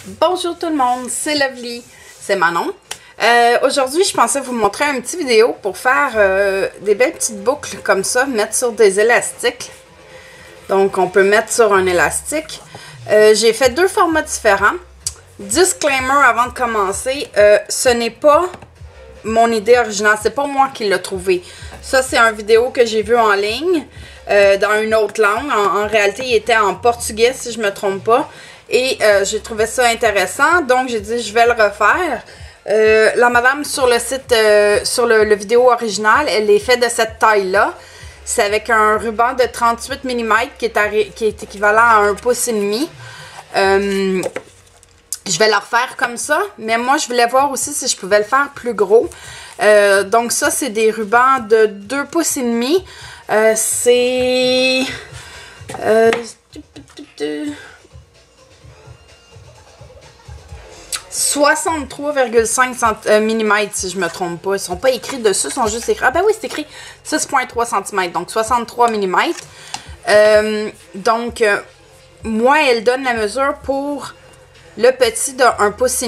Bonjour tout le monde, c'est Lovely, c'est Manon. Aujourd'hui, je pensais vous montrer une petite vidéo pour faire des belles petites boucles comme ça, mettre sur des élastiques. Donc, on peut mettre sur un élastique. J'ai fait deux formats différents. Disclaimer avant de commencer, ce n'est pas mon idée originale, c'est pas moi qui l'ai trouvé. Ça, c'est une vidéo que j'ai vue en ligne, dans une autre langue. En réalité, il était en portugais, si je me trompe pas. Et j'ai trouvé ça intéressant, donc j'ai dit je vais le refaire. La madame sur le site, sur le vidéo original, elle est faite de cette taille-là. C'est avec un ruban de 38 mm qui est équivalent à 1,5 pouce. Je vais la refaire comme ça, mais moi je voulais voir aussi si je pouvais le faire plus gros. Donc ça, c'est des rubans de 2,5 pouces. C'est... 63,5 mm si je me trompe pas. Ils sont pas écrits dessus, ils sont juste écrits. Ah ben oui, c'est écrit 6,3 cm, donc 63 mm. Moi, elle donne la mesure pour le petit de 1,5 pouce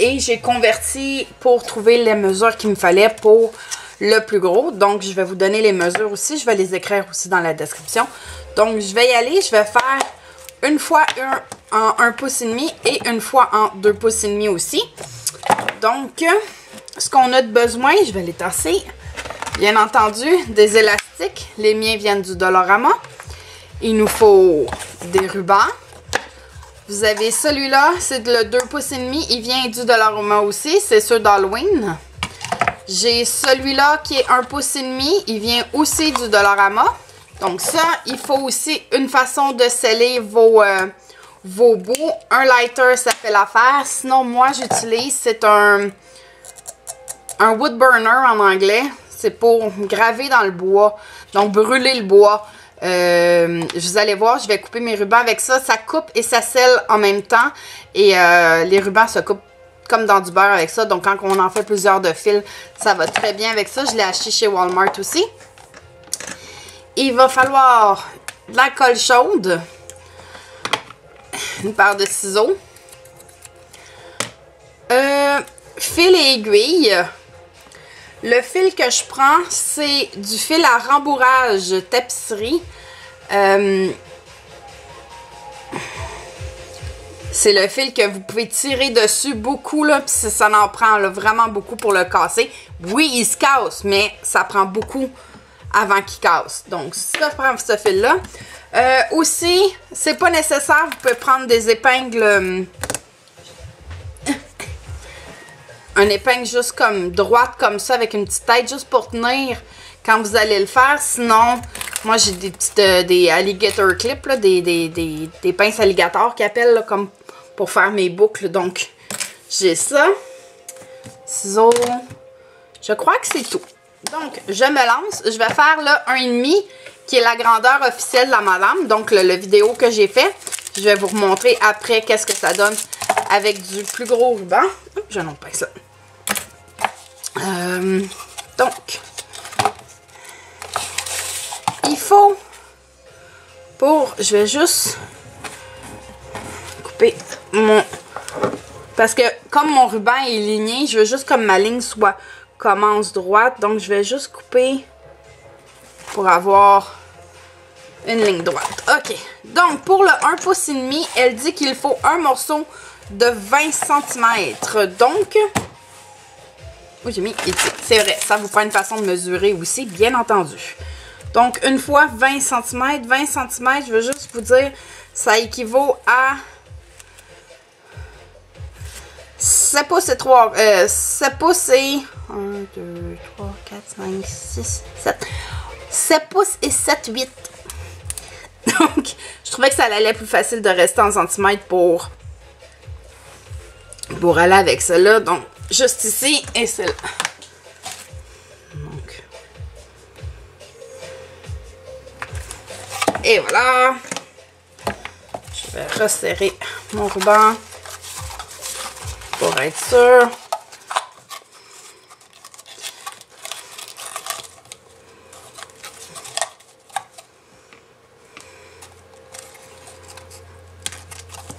et j'ai converti pour trouver les mesures qu'il me fallait pour le plus gros. Donc, je vais vous donner les mesures aussi. Je vais les écrire aussi dans la description. Donc, je vais y aller. Je vais faire une fois en 1,5 pouce et une fois en 2,5 pouces aussi. Donc, ce qu'on a de besoin, je vais les tasser. Bien entendu, des élastiques. Les miens viennent du Dollarama. Il nous faut des rubans. Vous avez celui-là, c'est le 2,5 pouces. Il vient du Dollarama aussi. C'est ceux d'Halloween. J'ai celui-là qui est 1,5 pouce. Il vient aussi du Dollarama. Donc ça, il faut aussi une façon de sceller vos bouts. Un lighter, ça fait l'affaire. Sinon, moi, j'utilise, c'est un wood burner en anglais. C'est pour graver dans le bois. Donc, brûler le bois. Vous allez voir, je vais couper mes rubans avec ça. Ça coupe et ça scelle en même temps. Et les rubans se coupent comme dans du beurre avec ça. Donc, quand on en fait plusieurs de fils, ça va très bien avec ça. Je l'ai acheté chez Walmart aussi. Il va falloir de la colle chaude, une paire de ciseaux, fil et aiguille. Le fil que je prends, c'est du fil à rembourrage tapisserie. C'est le fil que vous pouvez tirer dessus beaucoup, là, puis ça en prend là, vraiment beaucoup pour le casser. Oui, il se casse, mais ça prend beaucoup avant qu'il casse. Donc, ça prend ce fil-là. Aussi, c'est pas nécessaire, vous pouvez prendre des épingles... une épingle juste comme droite, comme ça, avec une petite tête, juste pour tenir quand vous allez le faire. Sinon, moi, j'ai des petites... des alligator clips, là, des pinces alligator qu'ils appellent, là, comme pour faire mes boucles. Donc, j'ai ça. Ciseaux. Je crois que c'est tout. Donc, je me lance. Je vais faire le 1,5 qui est la grandeur officielle de la madame. Donc, le vidéo que j'ai fait. Je vais vous remontrer après qu'est-ce que ça donne avec du plus gros ruban. Oups, j'ai un autre pince là. Donc, il faut je vais juste couper mon... Parce que comme mon ruban est ligné, je veux juste comme ma ligne commence droite. Donc, je vais juste couper pour avoir une ligne droite. OK. Donc, pour le 1,5 pouce, elle dit qu'il faut un morceau de 20 cm. Donc, oui, j'ai mis ici. C'est vrai, ça vous prend une façon de mesurer aussi, bien entendu. Donc, une fois 20 cm. 20 cm, je veux juste vous dire, ça équivaut à 7 pouces et 3... 7 pouces et... 1, 2, 3, 4, 5, 6, 7. 7 pouces et 7, 8. Donc, je trouvais que ça allait plus facile de rester en centimètres pour aller avec cela. Donc, juste ici et celle-là. Donc. Et voilà. Je vais resserrer mon ruban pour être sûr.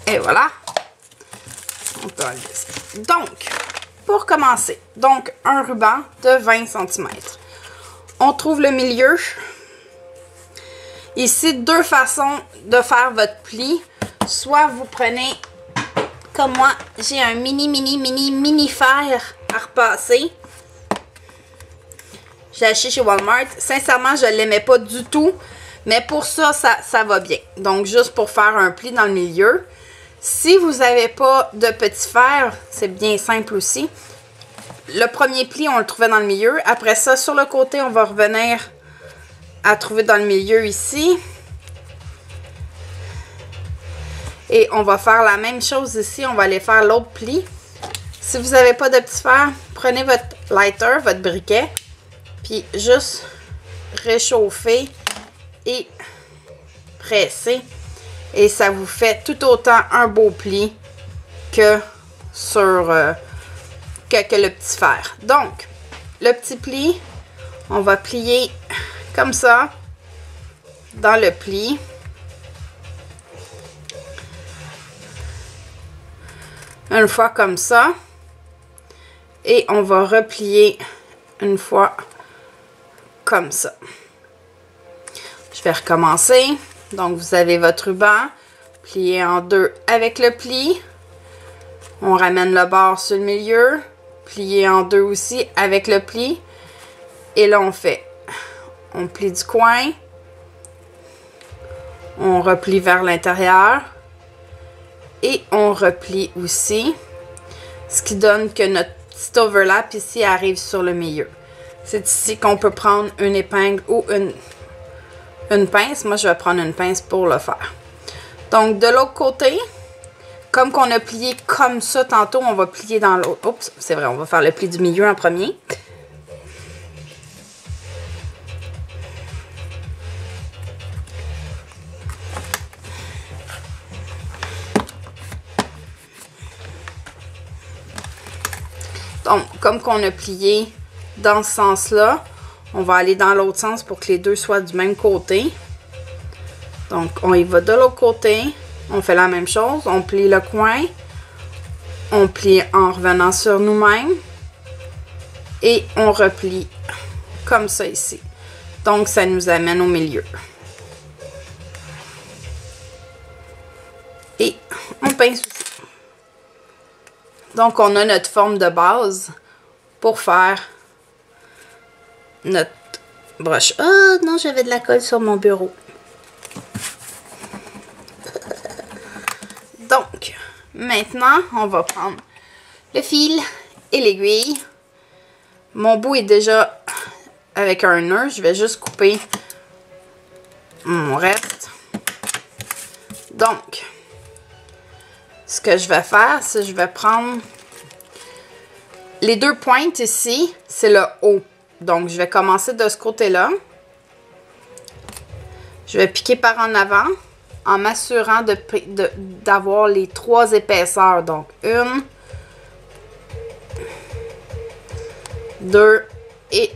Et voilà. On peut enlever ça. Donc, pour commencer, donc un ruban de 20 cm. On trouve le milieu. Ici, deux façons de faire votre pli. Soit vous prenez, comme moi, j'ai un mini fer à repasser. J'ai acheté chez Walmart. Sincèrement, je ne l'aimais pas du tout. Mais pour ça, ça va bien. Donc, juste pour faire un pli dans le milieu. Si vous n'avez pas de petit fer, c'est bien simple aussi. Le premier pli, on le trouvait dans le milieu. Après ça, sur le côté, on va revenir à trouver dans le milieu ici. Et on va faire la même chose ici. On va aller faire l'autre pli. Si vous n'avez pas de petit fer, prenez votre lighter, votre briquet. Puis juste réchauffer et presser. Et ça vous fait tout autant un beau pli que sur que le petit fer. Donc, le petit pli, on va plier comme ça dans le pli. Une fois comme ça. Et on va replier une fois comme ça. Je vais recommencer. Donc, vous avez votre ruban plié en deux avec le pli. On ramène le bord sur le milieu. Plié en deux aussi avec le pli. Et là, on plie du coin. On replie vers l'intérieur. Et on replie aussi. Ce qui donne que notre petit overlap ici arrive sur le milieu. C'est ici qu'on peut prendre une épingle ou une pince. Moi, je vais prendre une pince pour le faire. Donc, de l'autre côté, comme qu'on a plié comme ça tantôt, on va plier dans l'autre. Oups, c'est vrai, on va faire le pli du milieu en premier. Donc, comme qu'on a plié dans ce sens-là, on va aller dans l'autre sens pour que les deux soient du même côté. Donc, on y va de l'autre côté. On fait la même chose. On plie le coin. On plie en revenant sur nous-mêmes. Et on replie comme ça ici. Donc, ça nous amène au milieu. Et on pince aussi. Donc, on a notre forme de base pour faire notre broche. Oh non, j'avais de la colle sur mon bureau. Donc, maintenant, on va prendre le fil et l'aiguille. Mon bout est déjà avec un nœud. Je vais juste couper mon reste. Donc, ce que je vais faire, c'est que je vais prendre les deux pointes ici, c'est le haut. Donc, je vais commencer de ce côté-là. Je vais piquer par en avant en m'assurant d'avoir les trois épaisseurs. Donc, 1, 2 et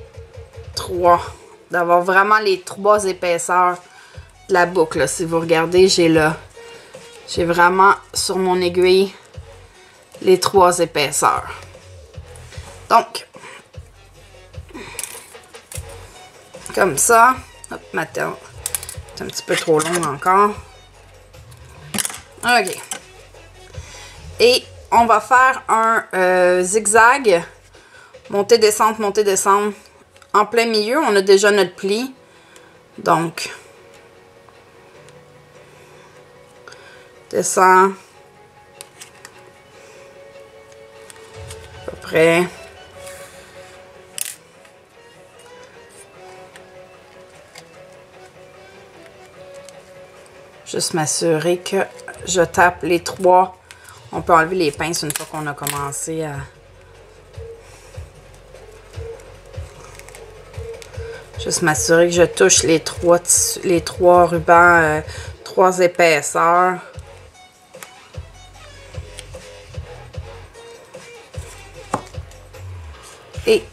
3. D'avoir vraiment les trois épaisseurs de la boucle. Là. Si vous regardez, j'ai vraiment sur mon aiguille les trois épaisseurs. Donc, comme ça. Hop, maintenant, c'est un petit peu trop long encore. OK. Et on va faire un zigzag. Monter, descendre, monter, descendre. En plein milieu, on a déjà notre pli. Donc, descend. À peu près. Juste m'assurer que je tape les trois. On peut enlever les pinces une fois qu'on a commencé à... Juste m'assurer que je touche les trois rubans, trois épaisseurs. Et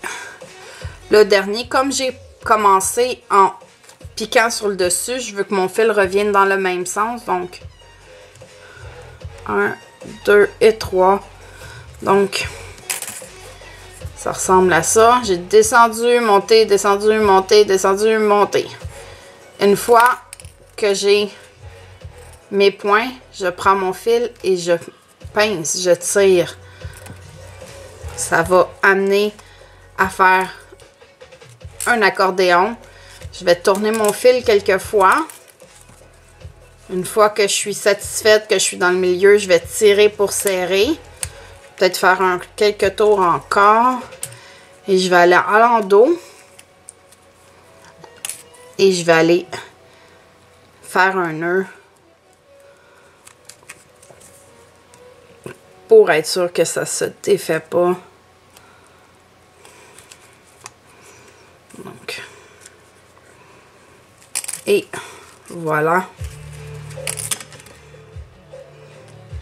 le dernier, comme j'ai commencé en piquant sur le dessus, je veux que mon fil revienne dans le même sens. Donc, 1, 2 et 3. Donc, ça ressemble à ça. J'ai descendu, monté, descendu, monté, descendu, monté. Une fois que j'ai mes points, je prends mon fil et je pince, je tire. Ça va amener à faire un accordéon. Je vais tourner mon fil quelques fois. Une fois que je suis satisfaite, que je suis dans le milieu, je vais tirer pour serrer. Peut-être faire quelques tours encore. Et je vais aller à l'endos. Et je vais aller faire un nœud. Pour être sûr que ça se défait pas. Donc. Et voilà.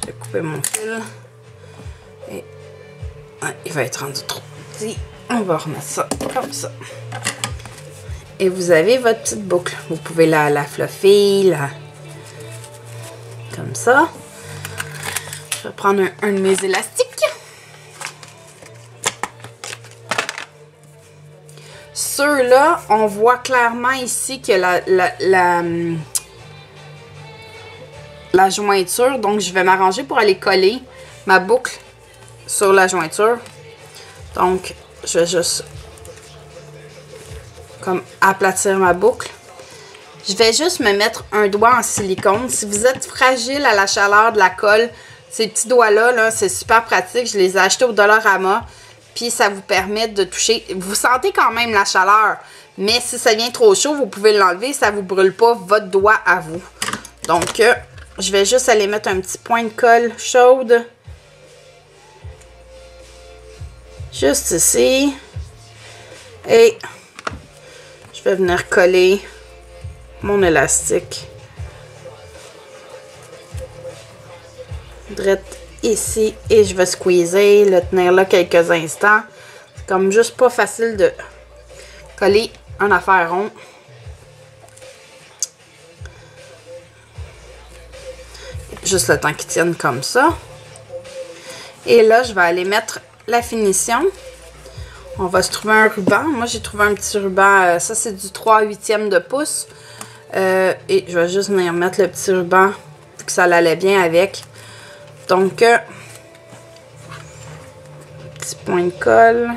J'ai coupé mon fil. Et il va être rendu trop petit. On va remettre ça comme ça. Et vous avez votre petite boucle. Vous pouvez la fluffer, comme ça. Je vais prendre un de mes élastiques. Ceux-là, on voit clairement ici que la jointure. Donc, je vais m'arranger pour aller coller ma boucle sur la jointure. Donc, je vais juste comme aplatir ma boucle. Je vais juste me mettre un doigt en silicone. Si vous êtes fragile à la chaleur de la colle, ces petits doigts-là, -là, c'est super pratique. Je les ai achetés au Dollarama. Puis ça vous permet de toucher. Vous sentez quand même la chaleur. Mais si ça devient trop chaud, vous pouvez l'enlever. Ça ne vous brûle pas votre doigt à vous. Donc, je vais juste aller mettre un petit point de colle chaude. Juste ici. Et je vais venir coller mon élastique. Direct ici. Et je vais squeezer, le tenir là quelques instants. C'est comme juste pas facile de coller un affaire rond. Juste le temps qu'il tienne comme ça. Et là, je vais aller mettre la finition. On va se trouver un ruban. Moi, j'ai trouvé un petit ruban. Ça, c'est du 3/8 de pouce. Et je vais juste venir mettre le petit ruban pour que ça allait bien avec. Donc, petit point de colle.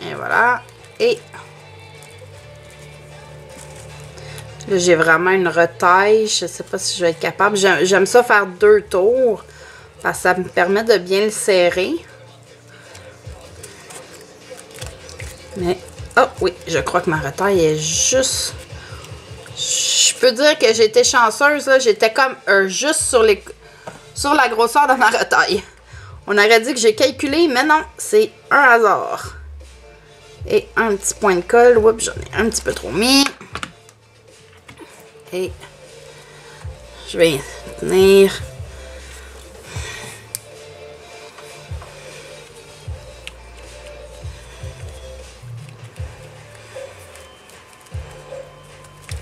Et voilà. Et là, j'ai vraiment une retaille. Je ne sais pas si je vais être capable. J'aime ça faire 2 tours. Parce que ça me permet de bien le serrer. Mais, oh oui, je crois que ma retaille est juste... Je peux dire que j'étais chanceuse, là. J'étais comme juste sur la grosseur de ma retaille. On aurait dit que j'ai calculé, mais non, c'est un hasard. Et un petit point de colle. Oups, j'en ai un petit peu trop mis. Et je vais tenir...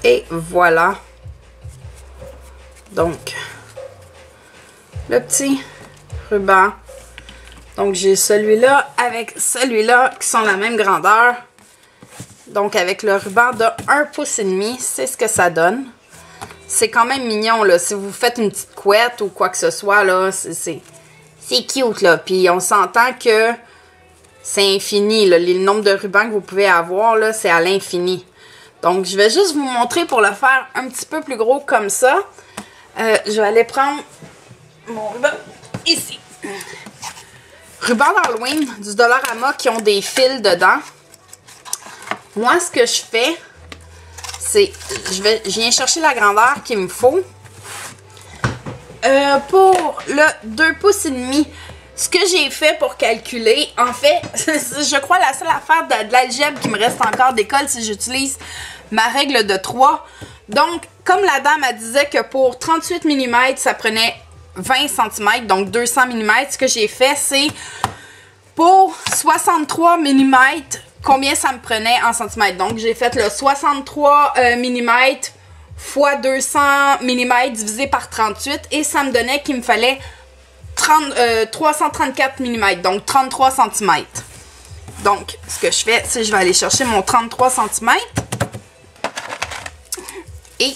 Et voilà. Donc, le petit ruban. Donc, j'ai celui-là avec celui-là qui sont la même grandeur. Donc, avec le ruban de 1,5 pouce, c'est ce que ça donne. C'est quand même mignon, là. Si vous faites une petite couette ou quoi que ce soit, là, c'est cute, là. Puis, on s'entend que c'est infini, là. Le nombre de rubans que vous pouvez avoir, là, c'est à l'infini. Donc, je vais juste vous montrer pour le faire un petit peu plus gros comme ça. Je vais aller prendre mon ruban ici. Ruban d'Halloween du Dollarama qui ont des fils dedans. Moi, ce que je fais, c'est... Je viens chercher la grandeur qu'il me faut. Pour le 2,5 pouces, ce que j'ai fait pour calculer, en fait, je crois la seule affaire de l'algèbre qui me reste encore d'école, si j'utilise ma règle de 3. Donc, comme la dame, elle disait que pour 38 mm, ça prenait 20 cm, donc 200 mm. Ce que j'ai fait, c'est pour 63 mm, combien ça me prenait en centimètres. Donc, j'ai fait le 63 mm fois 200 mm divisé par 38 et ça me donnait qu'il me fallait 334 mm, donc 33 cm. Donc, ce que je fais, c'est que je vais aller chercher mon 33 cm et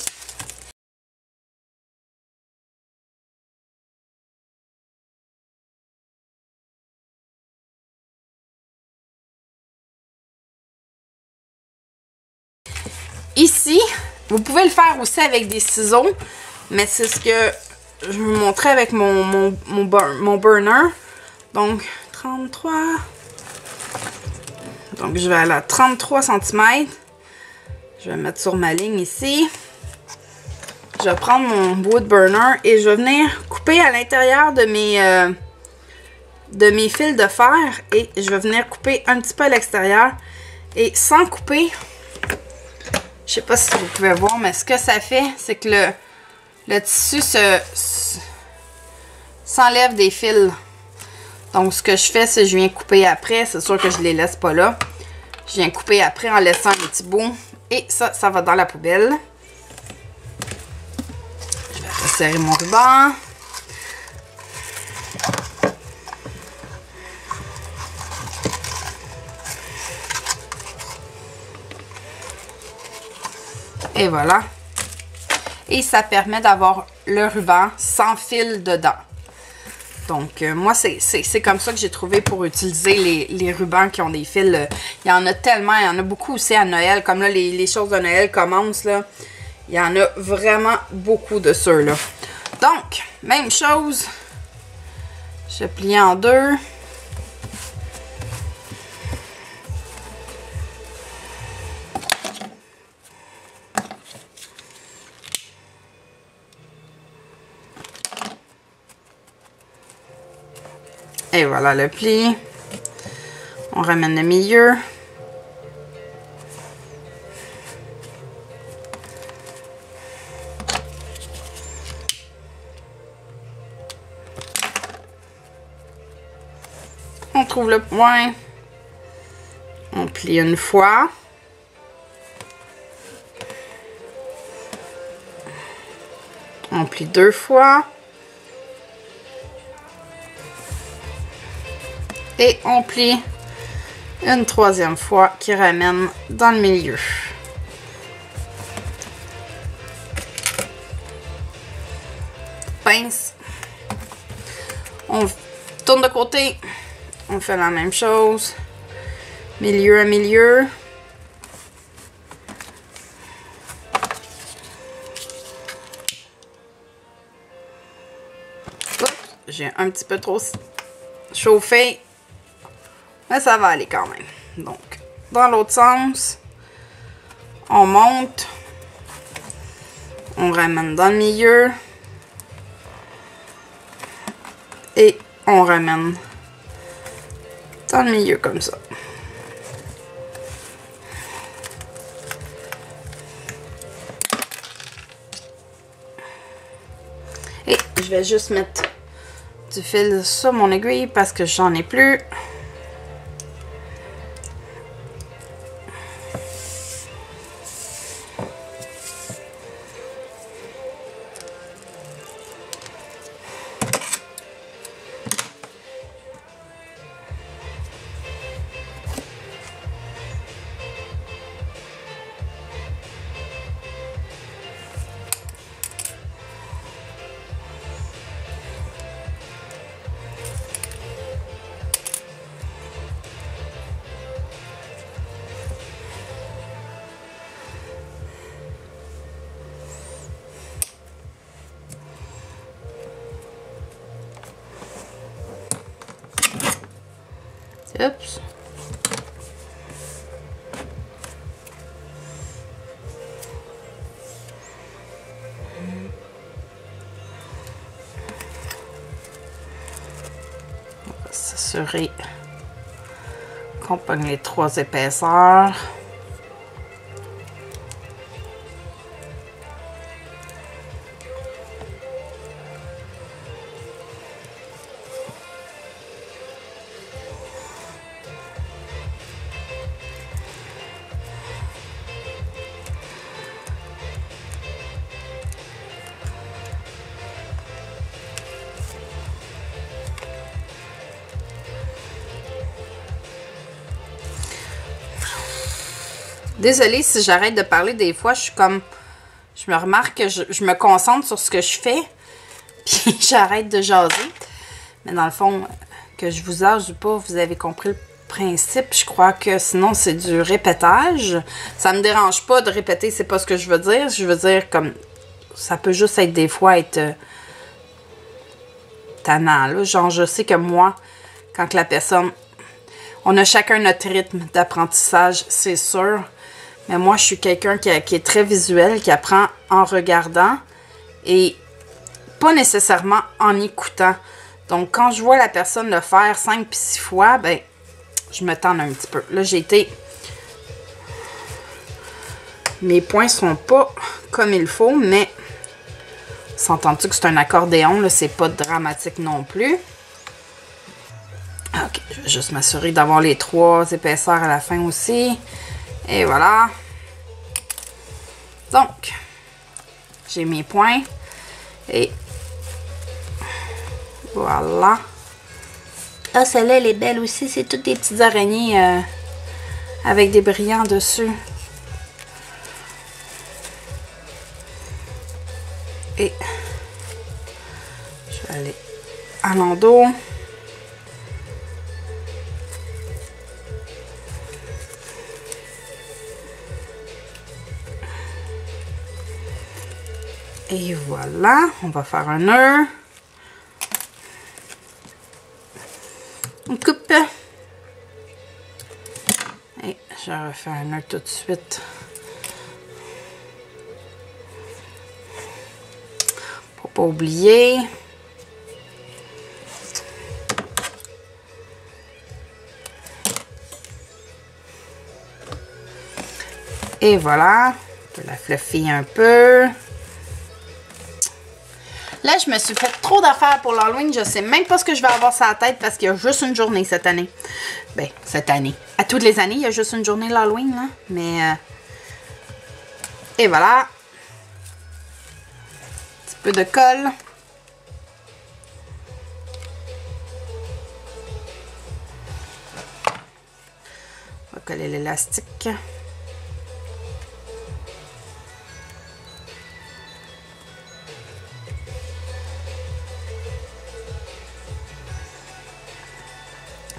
ici, vous pouvez le faire aussi avec des ciseaux, mais c'est ce que je vous montrais avec mon burner. Donc, 33. Donc, je vais aller à 33 cm. Je vais mettre sur ma ligne ici. Je vais prendre mon wood burner et je vais venir couper à l'intérieur de mes fils de fer. Et je vais venir couper un petit peu à l'extérieur. Et sans couper, je sais pas si vous pouvez voir, mais ce que ça fait, c'est que le tissu s'enlève des fils. Donc, ce que je fais, c'est que je viens couper après. C'est sûr que je les laisse pas là. Je viens couper après en laissant un petit bout. Et ça va dans la poubelle. Je vais resserrer mon ruban. Et voilà. Et ça permet d'avoir le ruban sans fil dedans. Donc, moi, c'est comme ça que j'ai trouvé pour utiliser les rubans qui ont des fils. Il y en a tellement, il y en a beaucoup aussi à Noël. Comme là, les choses de Noël commencent, là. Il y en a vraiment beaucoup de ceux-là. Donc, même chose. Je plie en deux. Et voilà le pli. On ramène le milieu. On trouve le point. On plie une fois. On plie deux fois. Et on plie une troisième fois qui ramène dans le milieu. Pince. On tourne de côté. On fait la même chose. Milieu à milieu. J'ai un petit peu trop chauffé. Mais ça va aller quand même. Donc, dans l'autre sens, on monte. On ramène dans le milieu. Et on ramène dans le milieu comme ça. Et je vais juste mettre du fil sur mon aiguille parce que j'en ai plus. Oups. On va s'assurer qu'on pogne les trois épaisseurs. Désolée si j'arrête de parler des fois, je suis comme... Je me remarque que je me concentre sur ce que je fais, puis j'arrête de jaser. Mais dans le fond, que je vous âge ou pas, vous avez compris le principe. Je crois que sinon, c'est du répétage. Ça me dérange pas de répéter, c'est pas ce que je veux dire. Je veux dire, comme... Ça peut juste être des fois être... tannant, là. Genre, je sais que moi, quand la personne... On a chacun notre rythme d'apprentissage, c'est sûr. Mais moi, je suis quelqu'un qui est très visuel, qui apprend en regardant et pas nécessairement en écoutant. Donc, quand je vois la personne le faire 5 puis 6 fois, ben, je me tente un petit peu. Là, j'ai été... Mes points sont pas comme il faut, mais... S'entends-tu que c'est un accordéon, là, c'est pas dramatique non plus. Ok, je vais juste m'assurer d'avoir les 3 épaisseurs à la fin aussi. Et voilà. Donc, j'ai mes points. Et voilà. Ah, celle-là, elle est belle aussi. C'est toutes des petites araignées avec des brillants dessus. Et je vais aller à l'endos. Et voilà, on va faire un nœud. On coupe. Et je refais un nœud tout de suite. Pour pas oublier. Et voilà, on peut la fluffer un peu. Là, je me suis fait trop d'affaires pour l'Halloween. Je sais même pas ce que je vais avoir sur la tête parce qu'il y a juste une journée cette année. Ben, cette année. À toutes les années, il y a juste une journée l'Halloween, là. Mais, et voilà. Un petit peu de colle. On va coller l'élastique.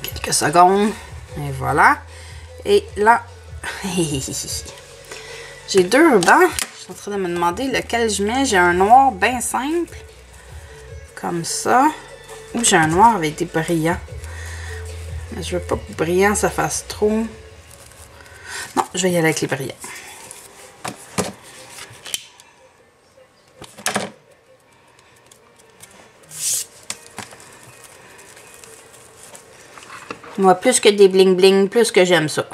Quelques secondes. Et voilà. Et là, j'ai 2 rubans. Je suis en train de me demander lequel je mets. J'ai un noir bien simple. Comme ça. Ou j'ai un noir avec des brillants. Mais je veux pas que brillant ça fasse trop. Non, je vais y aller avec les brillants. Moi, plus que des bling-bling, plus que j'aime ça.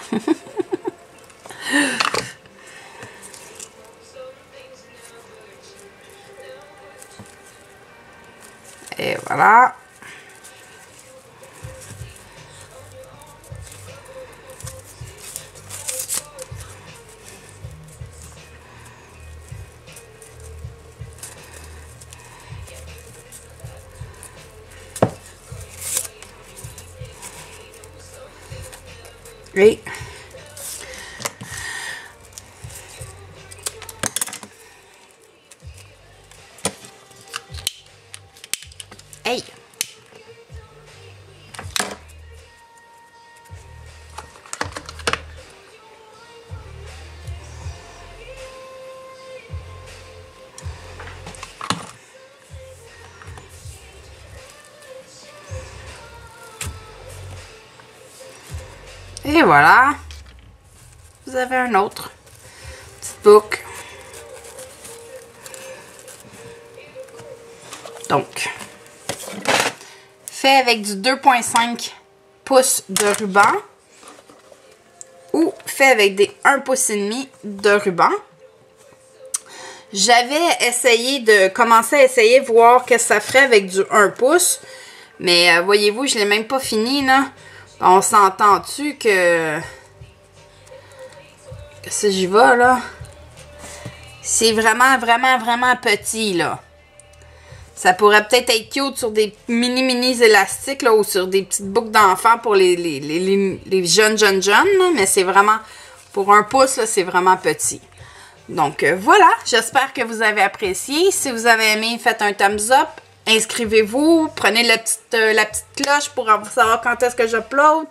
Et voilà. Et hey! Et voilà. Vous avez un autre. Petite boucle. Donc, fait avec du 2,5 pouces de ruban ou fait avec des 1,5 pouces de ruban. J'avais essayé de commencer à essayer voir qu'est-ce que ça ferait avec du 1 pouce. Mais voyez-vous, je l'ai même pas fini là. On s'entend-tu que si j'y vais là, c'est vraiment petit là. Ça pourrait peut-être être cute sur des mini élastiques là, ou sur des petites boucles d'enfants pour les jeunes là, mais c'est vraiment Pour 1 pouce, c'est vraiment petit. Donc voilà, j'espère que vous avez apprécié. Si vous avez aimé, faites un thumbs up. Inscrivez-vous, prenez la petite cloche pour savoir quand est-ce que j'upload.